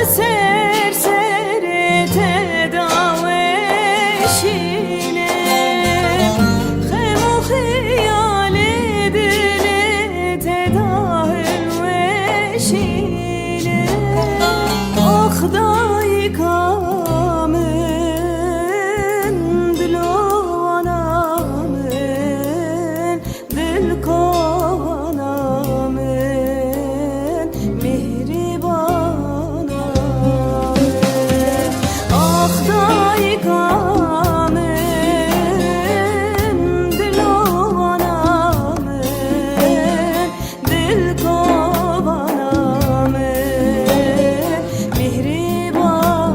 serseri tedaveşine Hem o hiyali dili tedahül veşine Akdayı kamın dilanamın Dil kovanamın mihriban Akdayı kamın dilanamın Dil kovanamın mihriban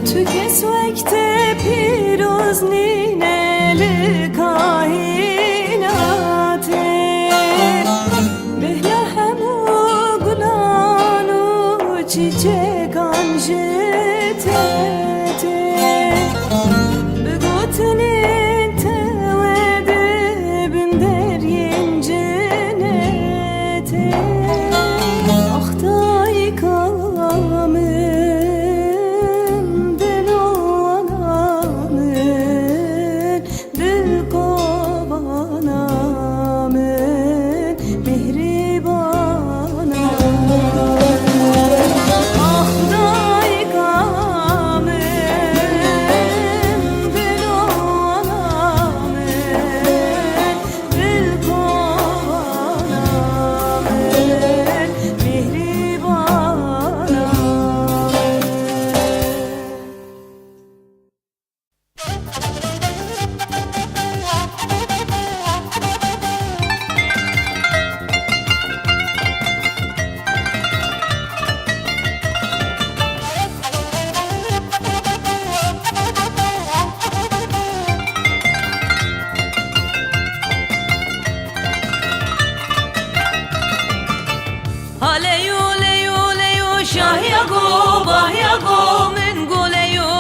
Tu kesvekte piroz nineli kainatı Behla hemu gulanu çiçek anjetete Begotinin tevede binder yencenete Ahtay kamın Dil kovanamın mihriban Ahday kamın dilanamın Dil kovanamın mihriban Haleyu leyu leyu şah ya go bah ya go min guleyu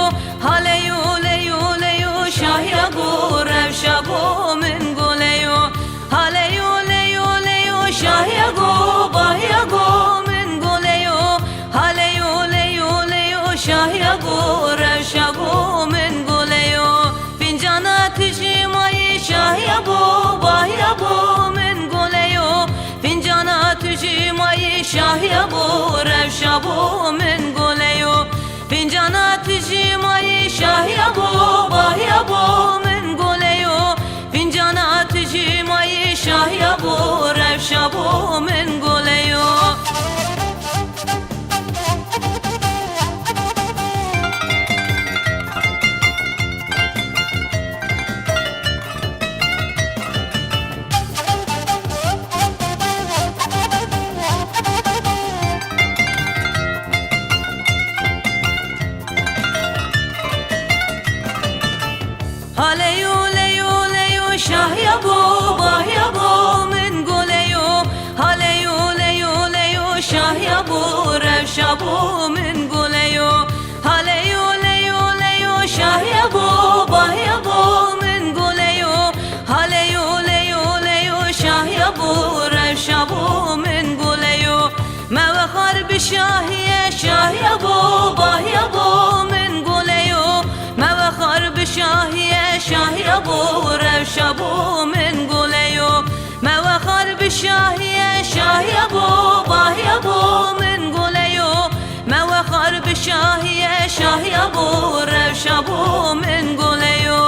Haleyu leyu leyu şah ya go revşa go min guleyu Haleyu leyu leyu şah ya go bah ya go min guleyu Haleyu leyu leyu şah ya go revşa go min guleyu Fincana tücümayı şah ya go bah ya go min guleyu Fincana tücümayı şah ya bu revşa bu min guleyu Fincana tücümayı şah ya bu bah ya bu min guleyu Fincana tücümayı şah ya bu revşa bu min guleyu Haleyu leyu leyu şah ya bu bah ya bu min guleyu Haleyu leyu leyu şah ya bu revşa bu min guleyu Haleyu leyu leyu şah ya bu bah ya bu min guleyu Haleyu leyu leyu şah ya bu revşa bu min guleyu Meve harbi şahiye şah ya bu bah ya bu min guleyu Meve harbi şahiye şah ya bu revşa bu min guleyu Meve harbi şahiye şah ya bu bah ya bu min guleyu Meve harbi şahiye şah ya bu revşa bu min guleyu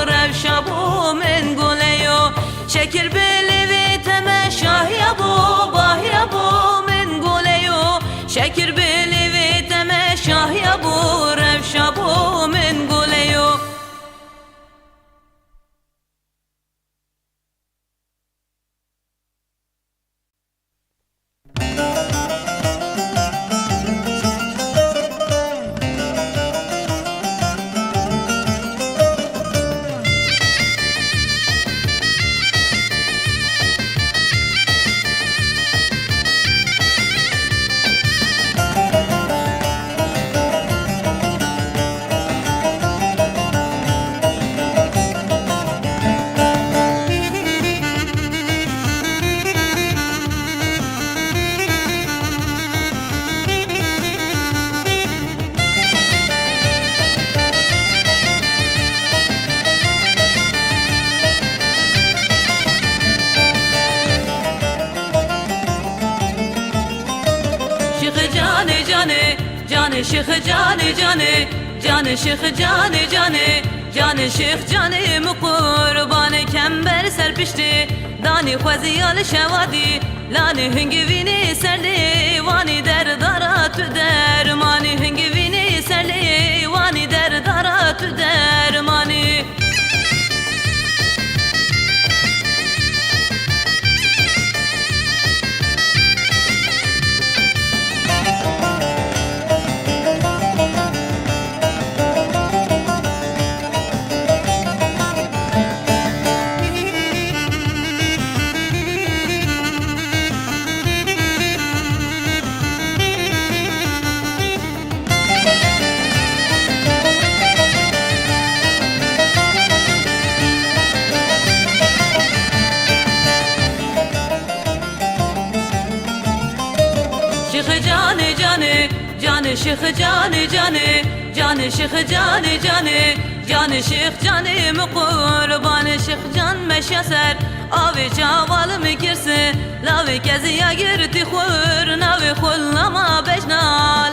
revşabu min guleyo şekir beli ve teme şahyabu bahyabu min guleyo şekir beli ve teme şahyabu revşabu min guleyo Canı şık canı şık canı şık canım kurbanı kember serpişti dani xweziyal şevadi lani hüngivini serli vani derdara tüdermani hüngivini serli vani derdara tüdermani Canı şık canı şık canı şık canım kurbanı şık can meşeser avi çavalım kirsi lavi keziya girti khur navi khullama bejna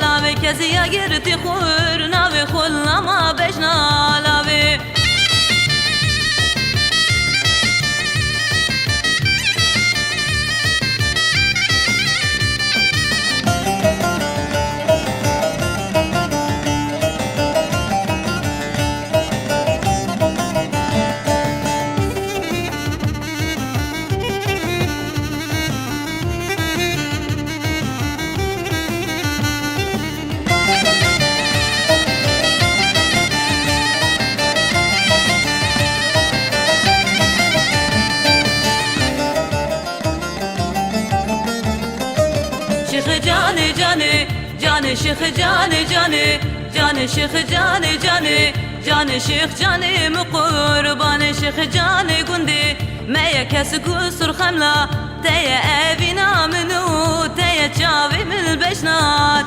lavi keziya girti khur navi khullama bejna lavi Canı şık canı şık canı şık canım kurbanı şık canı gundi meye kes kusur xemla teye evina minu teye çavi mil beşna